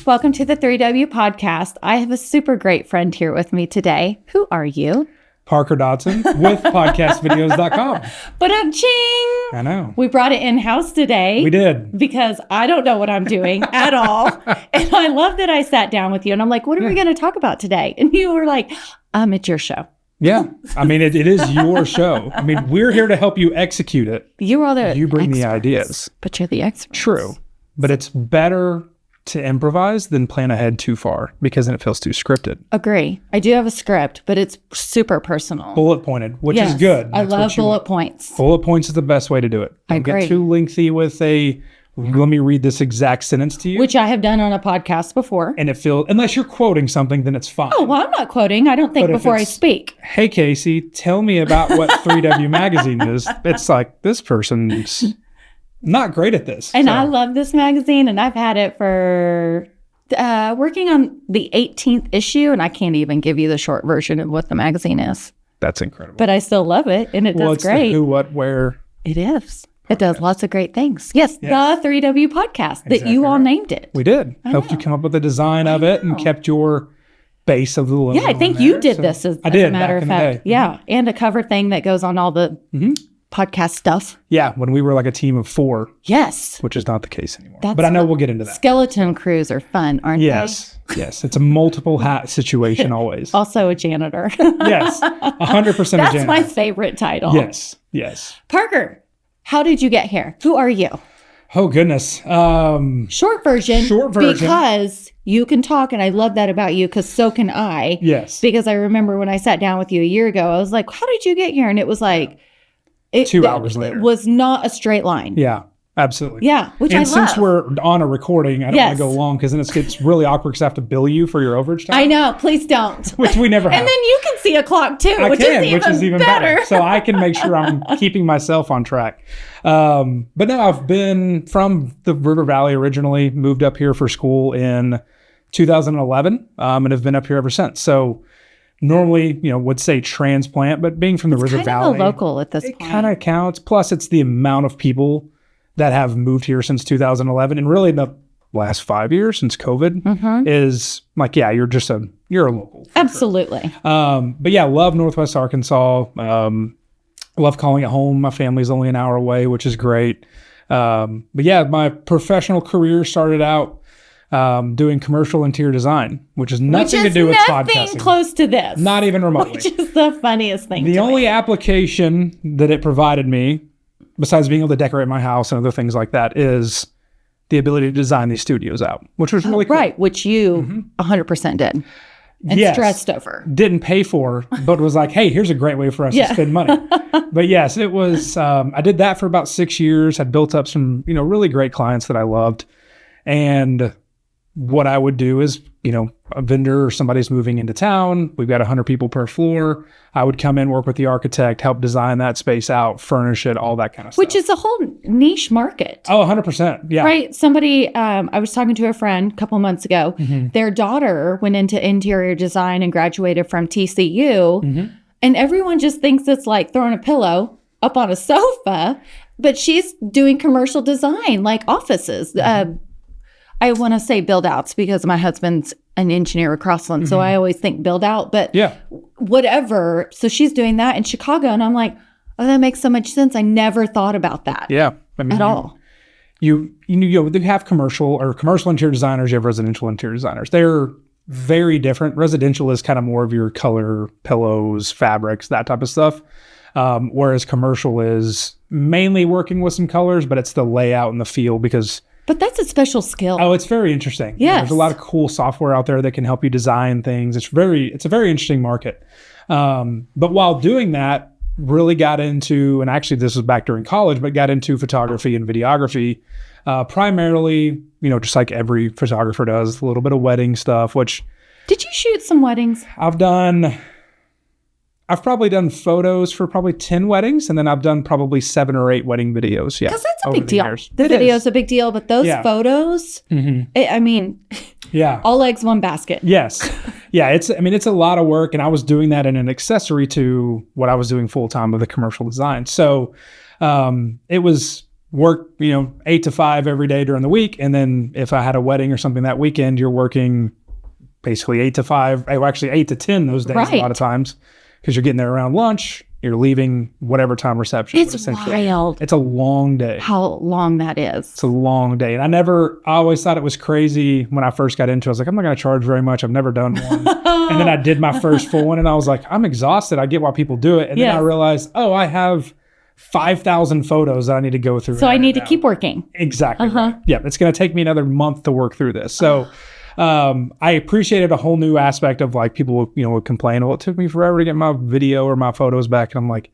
Welcome to the 3W podcast. I have a super great friend here with me today. Who are you? Parker Dodson with podcastvideos.com. Ba-dum-ching! I know. We brought it in-house today. We did. Because I don't know what I'm doing at all. And I love that I sat down with you and I'm like, what are we going to talk about today? And you were like, it's your show. Yeah. I mean, it is your show. I mean, we're here to help you execute it. You are the You bring experts, the ideas. But you're the expert. True. But it's better to improvise than plan ahead too far because then it feels too scripted. Agree. I do have a script, but it's super personal. Bullet pointed, which is good. I love bullet points. Bullet points is the best way to do it. I Don't agree. get too lengthy with let me read this exact sentence to you. Which I have done on a podcast before. And it feels, unless you're quoting something, then it's fine. Oh, well, I'm not quoting. I don't think But if before I it's, speak. Hey, Casey, tell me about what 3W magazine is. It's like, this person's not great at this. And so. I love this magazine, and I've had it for working on the 18th issue, and I can't even give you the short version of what the magazine is. That's incredible. But I still love it, and it does it's great. The who, what, where. It is. It does lots of great things. Yes, the 3W podcast that you all named it. We did. Helped you come up with the design of it and kept your base of the logo. Yeah, I think you did this as a matter of fact. Yeah, and a cover thing that goes on all the podcast stuff. Yeah, when we were like a team of 4. Yes. Which is not the case anymore. But I know we'll get into that. Skeleton crews are fun, aren't they? Yes. It's a multiple hat situation always. Also a janitor. Yes, 100% a janitor. That's my favorite title. Yes. Parker, how did you get here? Who are you? Oh, goodness. Short version. Because you can talk, and I love that about you, because so can I. Yes. Because I remember when I sat down with you a year ago, I was like, how did you get here? And it was like... 2 hours later. It was not a straight line. Yeah, absolutely. Yeah, which and I love. And since we're on a recording, I don't want to go long because then it gets really awkward because I have to bill you for your overage time. I know. Please don't. Which we never have. And then you can see a clock too, which is even better. So I can make sure I'm keeping myself on track. But no, I've been from the River Valley originally, moved up here for school in 2011, and have been up here ever since. So normally, would say transplant, but being from the River Valley, kind of a local at this point. It kind of counts. Plus, it's the amount of people that have moved here since 2011, and really in the last 5 years since COVID is like, yeah, you're a local. Absolutely. Sure. But yeah, love Northwest Arkansas. Love calling it home. My family's only an hour away, which is great. But yeah, my professional career started out doing commercial interior design, which has nothing to do with podcasting. Nothing close to this. Not even remotely. Which is the funniest thing. The only application that it provided me, besides being able to decorate my house and other things like that, is the ability to design these studios out, which was really cool. Right, which you 100% did. And stressed over. Didn't pay for, but was like, hey, here's a great way for us to spend money. But yes, it was, I did that for about 6 years. Had built up some, really great clients that I loved. And what I would do is, a vendor or somebody's moving into town. We've got 100 people per floor. I would come in, work with the architect, help design that space out, furnish it, all that kind of stuff. Which is a whole niche market. Oh, 100%. Yeah. Right. Somebody, I was talking to a friend a couple of months ago. Their daughter went into interior design and graduated from TCU. And everyone just thinks it's like throwing a pillow up on a sofa. But she's doing commercial design, like offices. I want to say build outs because my husband's an engineer at Crossland. So I always think build out, but whatever. So she's doing that in Chicago. And I'm like, oh, that makes so much sense. I never thought about that. Yeah. I mean, at all. You have commercial interior designers, you have residential interior designers. They're very different. Residential is kind of more of your color, pillows, fabrics, that type of stuff. Whereas commercial is mainly working with some colors, but it's the layout and the feel because... But that's a special skill. Oh, it's very interesting. Yes. There's a lot of cool software out there that can help you design things. It's a very interesting market. But while doing that, really got into, and actually this was back during college, but got into photography and videography. Primarily, just like every photographer does, a little bit of wedding stuff, which... Did you shoot some weddings? I've probably done photos for probably 10 weddings, and then I've done probably 7 or 8 wedding videos. Yeah, because that's a big deal. The video is a big deal, but those photos, all eggs, one basket. Yes. Yeah, it's a lot of work, and I was doing that in an accessory to what I was doing full time with the commercial design. So it was work, 8 to 5 every day during the week. And then if I had a wedding or something that weekend, you're working basically 8 to 5, or actually 8 to 10 those days a lot of times, because you're getting there around lunch. You're leaving whatever time reception. It's wild. It's a long day. How long that is. It's a long day. And I always thought it was crazy when I first got into it. I was like, I'm not going to charge very much. I've never done one. And then I did my first full one and I was like, I'm exhausted. I get why people do it. And then I realized, I have 5,000 photos that I need to go through. So I need to keep working. Exactly. Right. Yeah. It's going to take me another month to work through this. So I appreciated a whole new aspect of like people would complain, well, it took me forever to get my video or my photos back. And I'm like,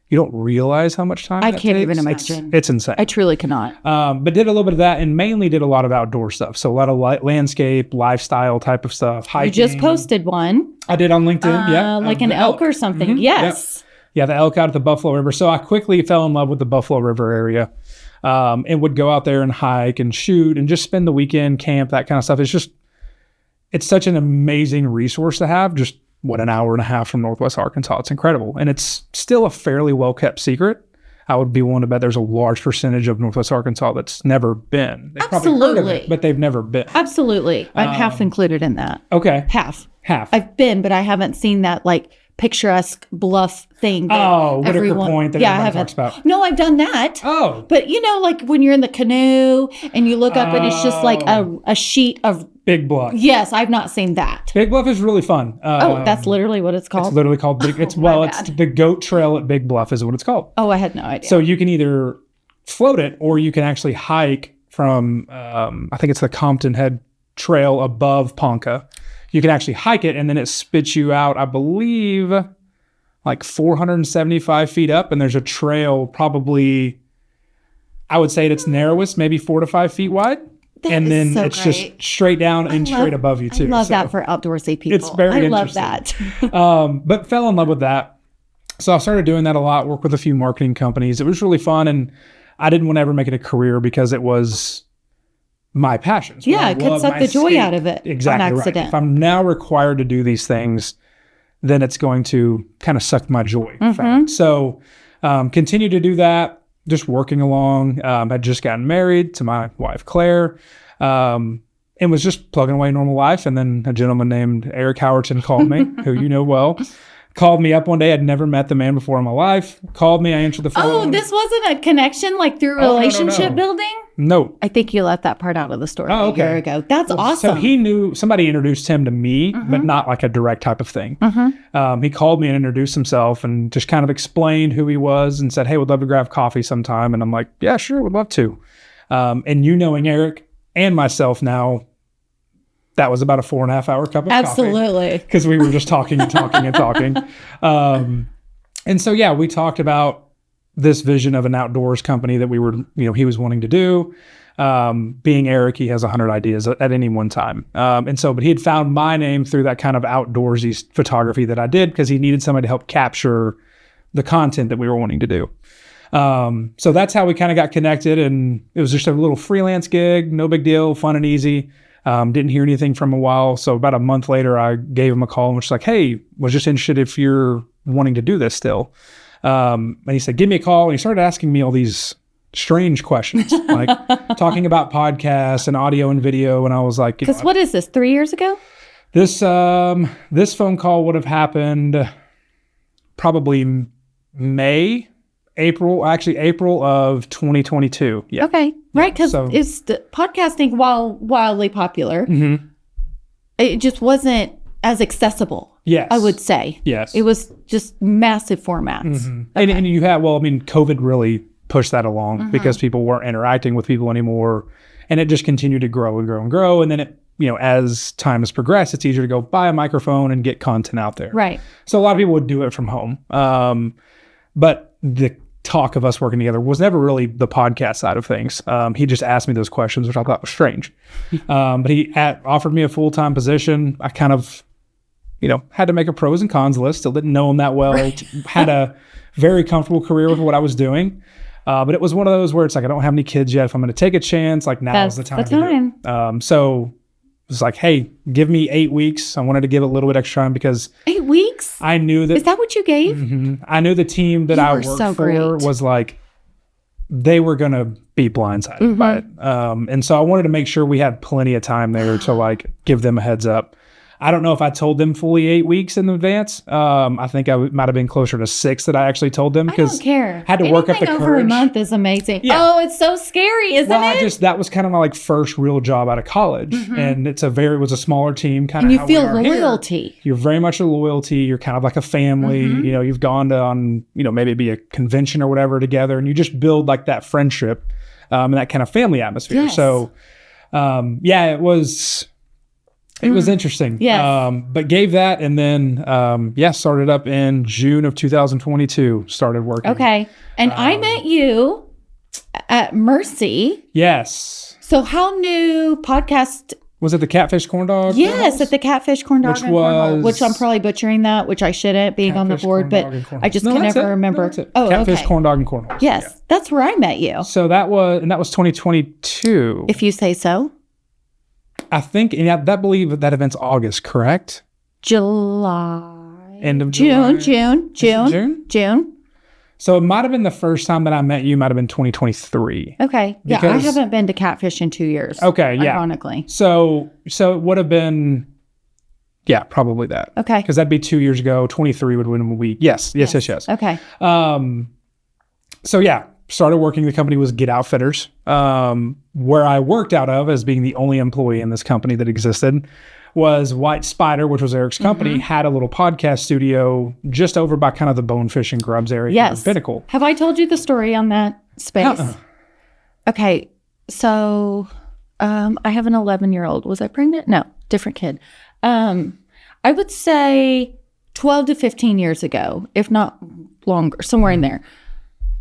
you don't realize how much time I can't even imagine. It's insane. I truly cannot. But did a little bit of that and mainly did a lot of outdoor stuff. So a lot of landscape, lifestyle type of stuff. Hiking. You just posted one. I did on LinkedIn. Like an elk or something. Mm-hmm. Yes. Yeah, the elk out at the Buffalo River. So I quickly fell in love with the Buffalo River area and would go out there and hike and shoot and just spend the weekend, camp, that kind of stuff. It's such an amazing resource to have. Just an hour and a half from Northwest Arkansas. It's incredible. And it's still a fairly well-kept secret. I would be willing to bet there's a large percentage of Northwest Arkansas that's never been. They've probably heard of it, but they've never been. Absolutely. I'm half included in that. Okay. Half. Half. I've been, but I haven't seen that like picturesque bluff thing. Whitaker Point that everybody talks about. No, I've done that. Oh. But like when you're in the canoe and you look up and it's just like a sheet of Big Bluff. Yes, I've not seen that. Big Bluff is really fun. That's literally what it's called? It's literally called Big. It's the Goat Trail at Big Bluff is what it's called. Oh, I had no idea. So you can either float it or you can actually hike from, I think it's the Compton Head Trail above Ponca. You can actually hike it and then it spits you out, I believe, like 475 feet up. And there's a trail probably, I would say at its narrowest, maybe 4 to 5 feet wide. And then it's just straight down and straight above you too. I love that for outdoorsy people. It's very interesting. I love that. But fell in love with that. So I started doing that a lot, worked with a few marketing companies. It was really fun. And I didn't want to ever make it a career because it was my passion. So it could suck the joy out of it. Exactly on accident. Right. If I'm now required to do these things, then it's going to kind of suck my joy from it. So continue to do that. Just working along. I'd just gotten married to my wife, Claire, and was just plugging away normal life. And then a gentleman named Eric Howerton called me, who you know well, called me up one day. I'd never met the man before in my life. Called me. I answered the phone. Oh, this wasn't a connection like through relationship building? No. I think you left that part out of the story a year ago. That's awesome. So he knew, somebody introduced him to me, but not like a direct type of thing. He called me and introduced himself and just kind of explained who he was and said, hey, would love to grab coffee sometime. And I'm like, yeah, sure, would love to. And knowing Eric and myself now, that was about a 4.5 hour cup of coffee. Absolutely. Because we were just talking and talking and talking. And so, we talked about this vision of an outdoors company that we were, he was wanting to do. Being Eric, he has 100 ideas at any one time. But he had found my name through that kind of outdoorsy photography that I did because he needed somebody to help capture the content that we were wanting to do. So that's how we kind of got connected, and it was just a little freelance gig, no big deal, fun and easy. Didn't hear anything from a while. So about a month later, I gave him a call and was like, hey, was just interested if you're wanting to do this still. And he said, give me a call. And he started asking me all these strange questions, like talking about podcasts and audio and video. And I was like, because what is this, 3 years ago? This phone call would have happened probably April of 2022. Yeah. Okay. Right. Because it's podcasting, while wildly popular, it just wasn't as accessible. Yes. I would say. Yes. It was just massive formats. Okay. And you had, COVID really pushed that along because people weren't interacting with people anymore. And it just continued to grow and grow and grow. And then it, as time has progressed, it's easier to go buy a microphone and get content out there. Right. So a lot of people would do it from home. But the talk of us working together was never really the podcast side of things. He just asked me those questions, which I thought was strange. But he offered me a full-time position. I kind of, had to make a pros and cons list. Still didn't know him that well. Right. Had a very comfortable career with what I was doing. But it was one of those where it's like, I don't have any kids yet. If I'm going to take a chance, like now's the time to do it. So it was like, hey, give me 8 weeks. I wanted to give a little bit extra time because 8 weeks? I knew that. Is that what you gave? I knew the team that I worked for was like, they were going to be blindsided by it. And so I wanted to make sure we had plenty of time there to like give them a heads up. I don't know if I told them fully 8 weeks in advance. I think I might have been closer to 6 that I actually told them, because I don't care. Had to work up the courage. Over a month is amazing. Yeah. Oh, it's so scary, isn't it? That was kind of my like first real job out of college, and it was a smaller team. Kind of, and you feel loyalty. You're very much a loyalty. You're kind of like a family. You know, you've gone on, you know, maybe be a convention or whatever together, and you just build like that friendship and that kind of family atmosphere. Yes. So, it was. It was interesting. Yes. But gave that, and then, started up in June of 2022, started working. Okay. And I met you at Mercy. Yes. So how new podcast? Was it the Catfish Corn Dog? Yes, at the Catfish Corn Dog and Cornhole, which I'm probably butchering that, which I shouldn't, being on the board, but I just can never remember. No, oh, Catfish Corn Dog and Cornhole. Yes, that's where I met you. So that was 2022. If you say so. I think, and I believe that event's August, correct? July. End of July. June. So it might have been the first time that I met you, might have been 2023. Okay. Yeah, I haven't been to Catfish in 2 years. Okay, yeah. Ironically. So it would have been, probably that. Okay. Because that'd be 2 years ago. 23 would have been a week. Yes. Okay. Started working. The company was Get Outfitters, where I worked out of as being the only employee in this company that existed. Was White Spider, which was Eric's company, had a little podcast studio just over by kind of the Bonefish and Grubs area. Yes. Pinnacle. Have I told you the story on that space? Okay. So I have an 11-year-old. Was I pregnant? No, different kid. I would say 12 to 15 years ago, if not longer, somewhere in there.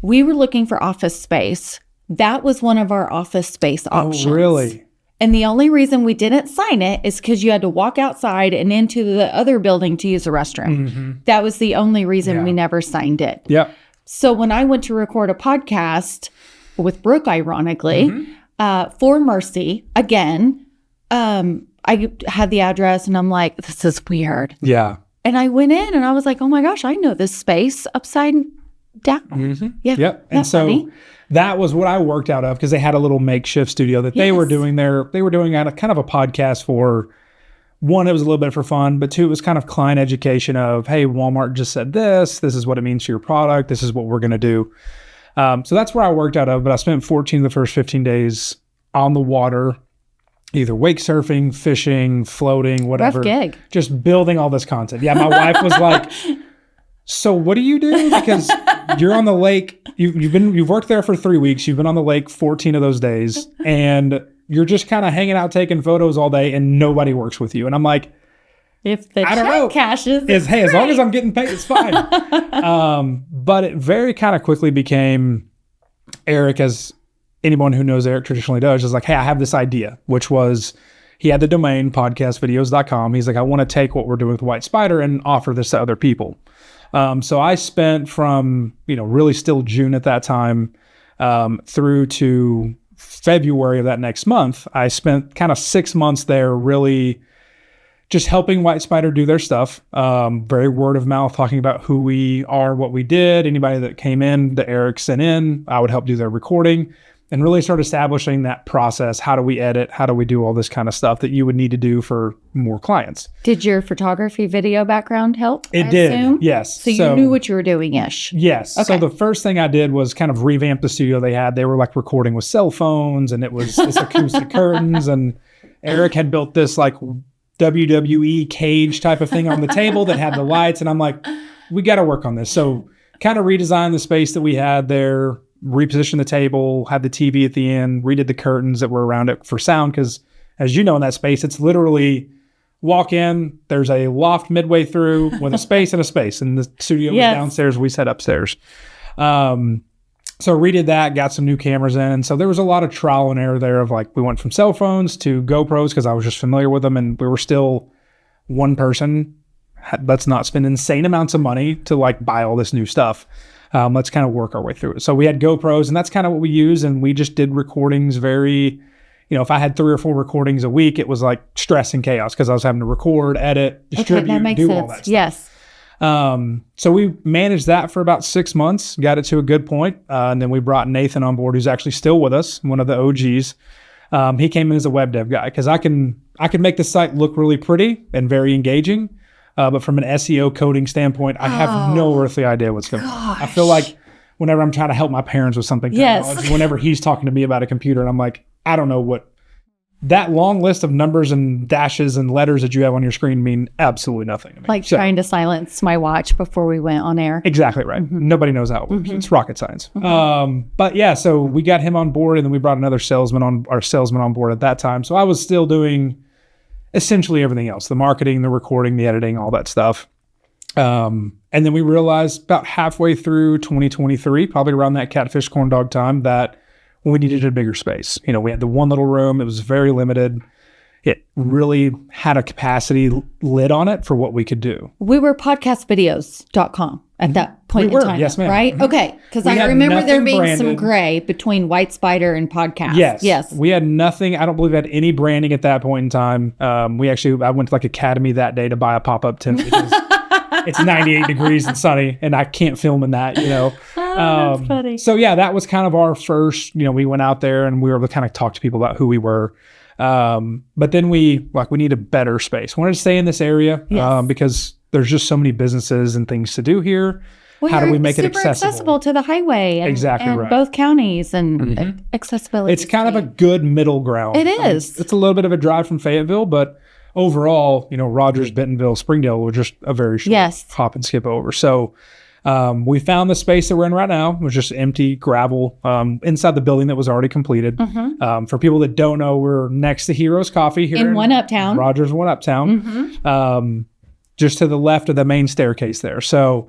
We were looking for office space. That was one of our office space options. Oh, really? And the only reason we didn't sign it is because you had to walk outside and into the other building to use the restroom. That was the only reason we never signed it. Yep. So when I went to record a podcast with Brooke, ironically, for Mercy, again, I had the address and I'm like, this is weird. Yeah. And I went in and I was like, oh my gosh, I know this space upside down. Yeah. Yep. And so funny. That was what I worked out of, because they had a little makeshift studio that they were doing there. They were doing kind of a podcast for, one, it was a little bit for fun, but two, it was kind of client education of, hey, Walmart just said this is what it means to your product. This is what we're going to do. So that's where I worked out of, but I spent 14 of the first 15 days on the water, either wake surfing, fishing, floating, whatever. Rough gig. Just building all this content. Yeah. My wife was like, so what do you do? Because you're on the lake, you've worked there for 3 weeks. You've been on the lake 14 of those days, and you're just kind of hanging out, taking photos all day, and nobody works with you. And I'm like, if the check cashes, as long as I'm getting paid, it's fine. But it very kind of quickly became, Eric, as anyone who knows Eric traditionally does, is like, hey, I have this idea, which was, he had the domain podcastvideos.com. He's like, I want to take what we're doing with White Spider and offer this to other people. So I spent from, really still June at that time, through to February of that next month. I spent kind of 6 months there, really just helping White Spider do their stuff. Very word of mouth, talking about who we are, what we did. Anybody that came in that Eric sent in, I would help do their recording. And really start establishing that process. How do we edit? How do we do all this kind of stuff that you would need to do for more clients? Did your photography video background help? It did, yes. So you knew what you were doing-ish? Yes. Okay. So the first thing I did was kind of revamp the studio they had. They were like recording with cell phones, and it was this acoustic curtains. And Eric had built this like WWE cage type of thing on the table that had the lights. And I'm like, we got to work on this. So kind of redesigned the space that we had there, repositioned the table, had the TV at the end, redid the curtains that were around it for sound. Because as you know, in that space, it's literally walk in, there's a loft midway through with a space and a space. And the studio was downstairs, we sat upstairs. So redid that, got some new cameras in. And so there was a lot of trial and error there of like, we went from cell phones to GoPros because I was just familiar with them. And we were still one person. Let's not spend insane amounts of money to like buy all this new stuff. Let's kind of work our way through it. So we had GoPros, and that's kind of what we use. And we just did recordings very, if I had 3 or 4 recordings a week, it was like stress and chaos because I was having to record, edit, distribute, do all that stuff. Yes. So we managed that for about 6 months, got it to a good point. And then we brought Nathan on board, who's actually still with us, one of the OGs. He came in as a web dev guy because I can make the site look really pretty and very engaging. But from an SEO coding standpoint, I have no earthly idea what's going on. I feel like whenever I'm trying to help my parents with something, whenever he's talking to me about a computer, and I'm like, I don't know what that long list of numbers and dashes and letters that you have on your screen mean absolutely nothing to me. Like trying to silence my watch before we went on air. Exactly right. Nobody knows how it works. It's rocket science. But yeah, so we got him on board, and then we brought another salesman on board at that time. So I was still doing essentially everything else, the marketing, the recording, the editing, all that stuff. And then we realized about halfway through 2023, probably around that catfish corn dog time, that we needed a bigger space. We had the one little room. It was very limited. It really had a capacity lid on it for what we could do. We were podcastvideos.com at that point in time. Yes, ma'am. Right? Okay. Because I remember there being some gray between White Spider and podcast. Yes. We had nothing. I don't believe we had any branding at that point in time. I went to Academy that day to buy a pop-up tent because it's 98 degrees and sunny, and I can't film in that, that's funny. So yeah, that was kind of our first, we went out there and we were able to kind of talk to people about who we were. But then we need a better space. Wanted to stay in this area because there's just so many businesses and things to do here. Well, how do we make it accessible to the highway? And both counties and accessibility. It's kind of a good middle ground. It is. It's a little bit of a drive from Fayetteville, but overall, Rogers, Bentonville, Springdale were just a very short hop and skip over. So we found the space that we're in right now. It was just empty gravel inside the building that was already completed. For people that don't know, we're next to Heroes Coffee here in One Uptown. Rogers One Uptown. Just to the left of the main staircase there. So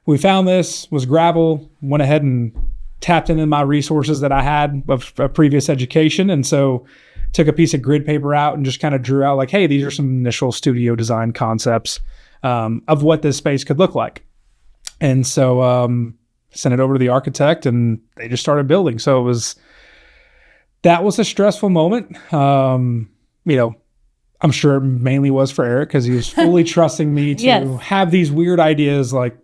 we found this, was gravel, went ahead and tapped into my resources that I had of previous education. And so took a piece of grid paper out and just kind of drew out like, hey, these are some initial studio design concepts of what this space could look like. And so sent it over to the architect and they just started building. So that was a stressful moment. I'm sure it mainly was for Eric because he was fully trusting me to have these weird ideas like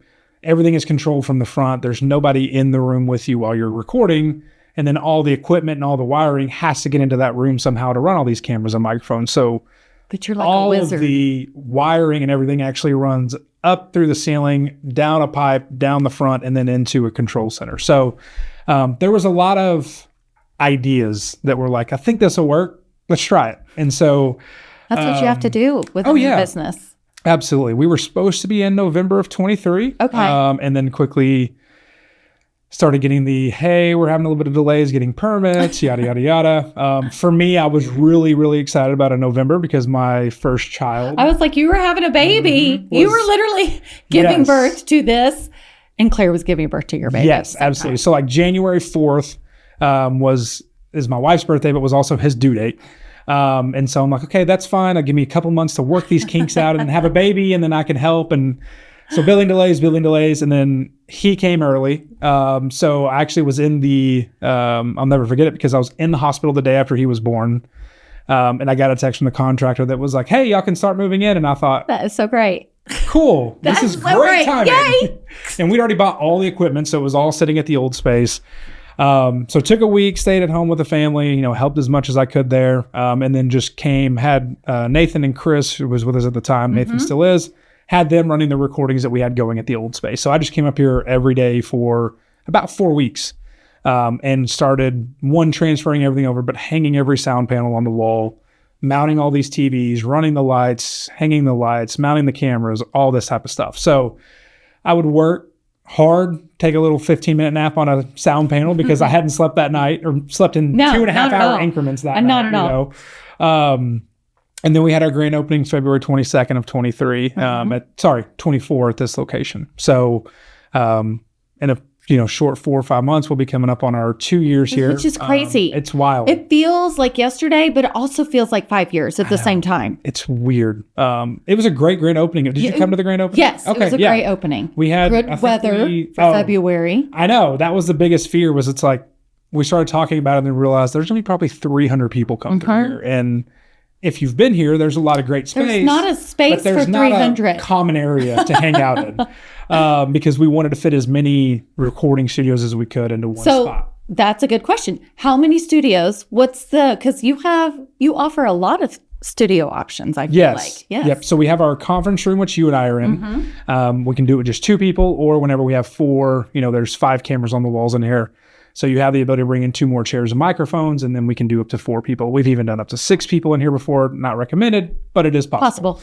everything is controlled from the front. There's nobody in the room with you while you're recording. And then all the equipment and all the wiring has to get into that room somehow to run all these cameras and microphones. So but you're like a wizard. All of the wiring and everything actually runs up through the ceiling, down a pipe, down the front, and then into a control center. So there was a lot of ideas that were like, I think this will work. Let's try it. And so that's what you have to do with a new business. Absolutely. We were supposed to be in November of 23. Okay. And then quickly started getting we're having a little bit of delays getting permits, yada, yada, yada. For me, I was really, really excited about November because my first child. I was like, you were having a baby. You were literally giving birth to this. And Claire was giving birth to your baby. Yes, absolutely. So like January 4th is my wife's birthday, but was also his due date. And so I'm like, okay, that's fine. I'll give me a couple months to work these kinks out and have a baby, and then I can help. And so building delays. And then he came early. So I actually was in I'll never forget it because I was in the hospital the day after he was born. And I got a text from the contractor that was like, hey, y'all can start moving in. And I thought, that is so great. Cool. This is so great timing. Yay! And we'd already bought all the equipment. So it was all sitting at the old space. So took a week, stayed at home with the family, helped as much as I could there. And then just had Nathan and Chris, who was with us at the time, Nathan still is, had them running the recordings that we had going at the old space. So I just came up here every day for about 4 weeks and started transferring everything over, but hanging every sound panel on the wall, mounting all these TVs, running the lights, hanging the lights, mounting the cameras, all this type of stuff. So I would work hard, take a little 15-minute nap on a sound panel because I hadn't slept that night or slept in 2.5 hour increments that night. Not at all. And then we had our grand opening February 22nd of 23, 24 at this location. So in a short 4 or 5 months, we'll be coming up on our 2 years here. Which is crazy. It's wild. It feels like yesterday, but it also feels like 5 years at the same time. It's weird. It was a great grand opening. Did you come to the grand opening? Yes, it was a great opening. We had good weather for February. I know. That was the biggest fear was it's like we started talking about it and then realized there's going to be probably 300 people come through here. And if you've been here, there's a lot of great space. There's not a space for 300. Not a common area to hang out in because we wanted to fit as many recording studios as we could into one spot. That's a good question. How many studios? Because you offer a lot of studio options, I feel like. Yes. Yep. So we have our conference room, which you and I are in. We can do it with just 2 people, or whenever we have 4, there's 5 cameras on the walls in here. So you have the ability to bring in 2 more chairs and microphones, and then we can do up to 4 people. We've even done up to 6 people in here before. Not recommended, but it is possible.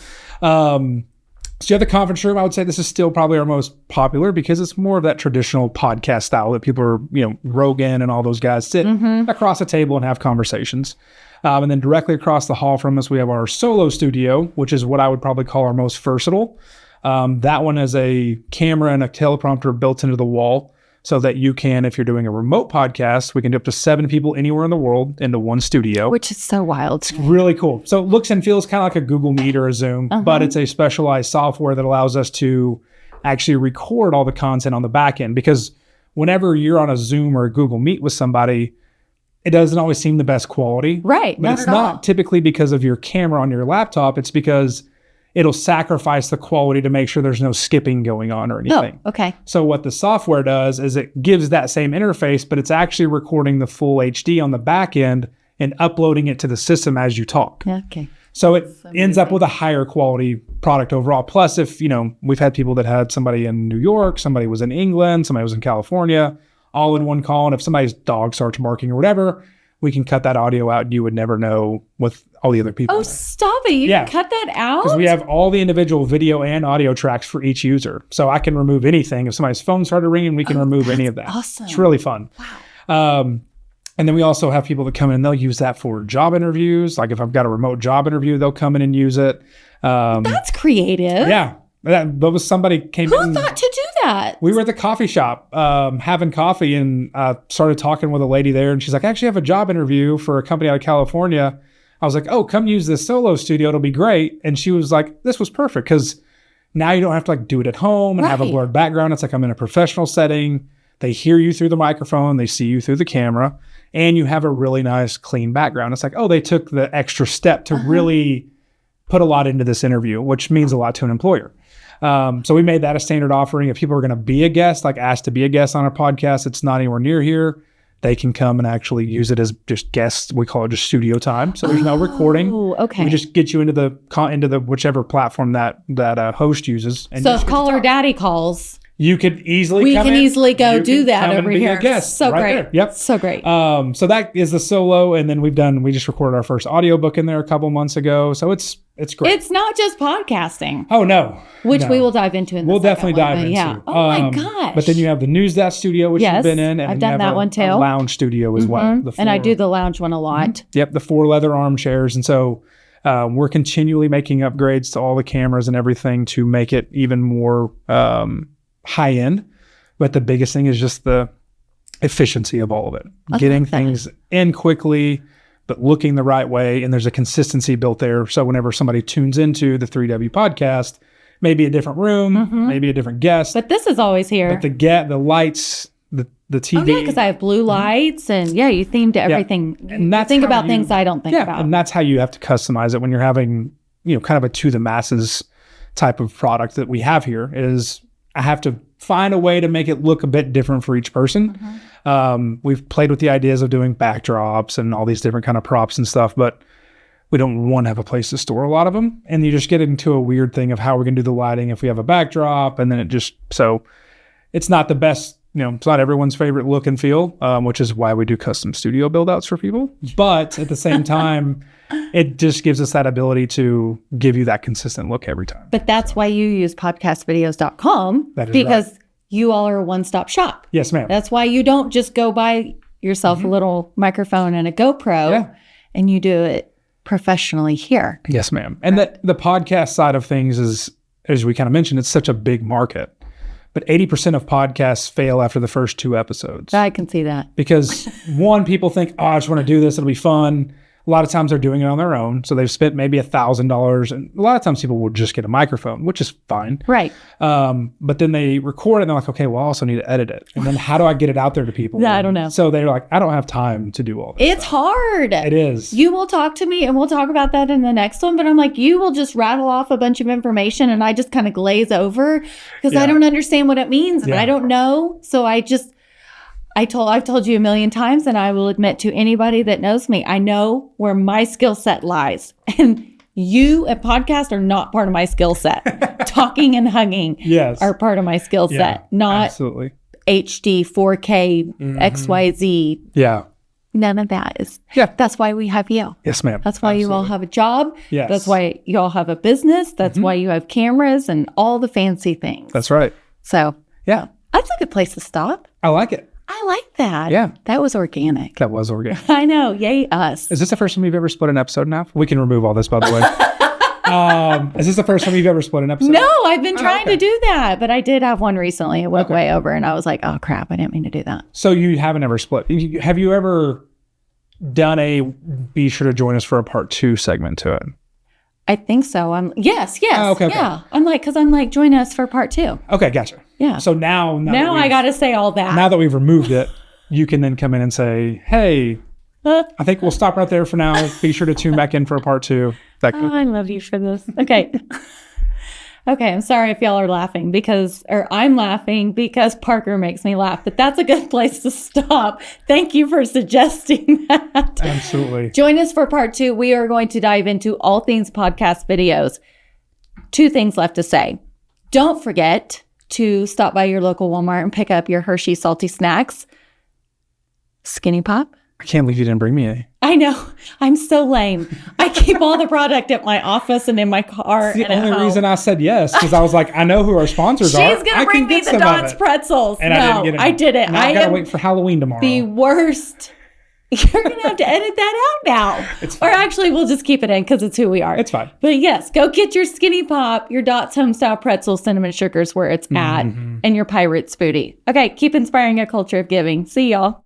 So you have the conference room. I would say this is still probably our most popular because it's more of that traditional podcast style that people are, Rogan and all those guys sit across a table and have conversations. And then directly across the hall from us, we have our solo studio, which is what I would probably call our most versatile. That one has a camera and a teleprompter built into the wall so that you can, if you're doing a remote podcast, we can do up to 7 people anywhere in the world into one studio. Which is so wild. It's really cool. So it looks and feels kind of like a Google Meet or a Zoom, but it's a specialized software that allows us to actually record all the content on the back end. Because whenever you're on a Zoom or a Google Meet with somebody, it doesn't always seem the best quality. Right. But it's not typically because of your camera on your laptop. It's because it'll sacrifice the quality to make sure there's no skipping going on or anything. Oh, okay. So what the software does is it gives that same interface, but it's actually recording the full HD on the back end and uploading it to the system as you talk. Okay. So it ends up with a higher quality product overall. Plus, if, we've had people that had somebody in New York, somebody was in England, somebody was in California, all in one call. And if somebody's dog starts barking or whatever, we can cut that audio out and you would never know with all the other people. Oh, stop it. You can cut that out? Because we have all the individual video and audio tracks for each user. So I can remove anything. If somebody's phone started ringing, we can remove any of that. Awesome. It's really fun. Wow. And then we also have people that come in and they'll use that for job interviews. Like if I've got a remote job interview, they'll come in and use it. That's creative. Yeah. That was somebody came in. Who thought to do that? We were at the coffee shop having coffee and started talking with a lady there. And she's like, I actually have a job interview for a company out of California. I was like, oh, come use this solo studio. It'll be great. And she was like, this was perfect because now you don't have to do it at home and have a blurred background. It's like I'm in a professional setting. They hear you through the microphone. They see you through the camera. And you have a really nice, clean background. It's like, oh, they took the extra step to really put a lot into this interview, which means a lot to an employer. So we made that a standard offering. If people are going to be a guest, asked to be a guest on our podcast, it's not anywhere near here. They can come and actually use it as just guests. We call it just studio time. So there's no recording. Okay. We just get you into the whichever platform that host uses. And so if Caller Daddy calls, you could easily we can easily go do that over here. A guest so right great. There. Yep. So great. So that is the solo, and then we just recorded our first audiobook in there a couple months ago. So it's great. It's not just podcasting. Oh no. Which we will dive into in the We'll definitely dive into. Yeah. Oh my gosh. But then you have the News Studio, which you've been in, and I've done that one too. A lounge studio as well. And I do the lounge one a lot. Yep, the 4 leather armchairs, and so we're continually making upgrades to all the cameras and everything to make it even more high end. But the biggest thing is just the efficiency of all of it. Getting things in quickly, but looking the right way. And there's a consistency built there. So whenever somebody tunes into the 3W podcast, maybe a different room, maybe a different guest. But this is always here. But the lights, the TV. Oh, yeah, because I have blue lights and you theme to everything. Yeah. And that's think about things I don't think about. And that's how you have to customize it when you're having, kind of a to the masses type of product that we have here is I have to find a way to make it look a bit different for each person. We've played with the ideas of doing backdrops and all these different kind of props and stuff, but we don't want to have a place to store a lot of them. And you just get into a weird thing of how we're going to do the lighting if we have a backdrop. And then so it's not the best, it's not everyone's favorite look and feel, which is why we do custom studio build outs for people. But at the same time, it just gives us that ability to give you that consistent look every time. But that's why you use podcastvideos.com because you all are a one-stop shop. Yes, ma'am. That's why you don't just go buy yourself a little microphone and a GoPro and you do it professionally here. Yes, ma'am. And the podcast side of things is, as we kind of mentioned, it's such a big market. But 80% of podcasts fail after the first 2 episodes. I can see that. Because one, people think, I just want to do this. It'll be fun. A lot of times they're doing it on their own. So they've spent maybe $1,000. And a lot of times people will just get a microphone, which is fine. Right. But then they record it and they're like, okay, well, I also need to edit it. And then how do I get it out there to people? Yeah, I don't know. So they're like, I don't have time to do all this. It's hard. It is. You will talk to me and we'll talk about that in the next one. But I'm like, you will just rattle off a bunch of information and I just kind of glaze over because I don't understand what it means. And I don't know. So I've told you a million times, and I will admit to anybody that knows me, I know where my skill set lies. And you at podcast are not part of my skill set. Talking and hugging are part of my skill set, not absolutely. HD, 4K, XYZ. Yeah. None of that is. Yeah. That's why we have you. Yes, ma'am. That's why you all have a job. Yes. That's why you all have a business. That's why you have cameras and all the fancy things. That's right. So, yeah. That's a good place to stop. I like it. I like that. Yeah. That was organic. That was organic. I know. Yay, us. Is this the first time you've ever split an episode now? We can remove all this, by the way. Is this the first time you've ever split an episode? No, I've been trying to do that, but I did have one recently. It went way over, and I was like, oh, crap. I didn't mean to do that. So you haven't ever split. Have you ever done a be sure to join us for a part 2 segment to it? I think so. Yes. Oh, okay. Yeah. I'm like, join us for part 2. Okay, gotcha. Yeah. So now I got to say all that. Now that we've removed it, you can then come in and say, hey, I think we'll stop right there for now. Be sure to tune back in for a part 2. I love you for this. Okay. Okay, I'm sorry if y'all are laughing I'm laughing because Parker makes me laugh, but that's a good place to stop. Thank you for suggesting that. Absolutely. Join us for part 2. We are going to dive into all things podcast videos. 2 things left to say. Don't forget to stop by your local Walmart and pick up your Hershey salty snacks. Skinny Pop. I can't believe you didn't bring me any. I know. I'm so lame. I keep all the product at my office and in my car. It's the only reason I said yes, because I was like, I know who our sponsors are. She's going to bring me the Dodds pretzels. And I didn't get it. I got to wait for Halloween tomorrow. The worst. You're going to have to edit that out now. It's fine. Or actually, we'll just keep it in because it's who we are. It's fine. But yes, go get your Skinny Pop, your Dot's Homestyle Pretzel Cinnamon Sugars where it's at, and your Pirates Booty. Okay, keep inspiring a culture of giving. See y'all.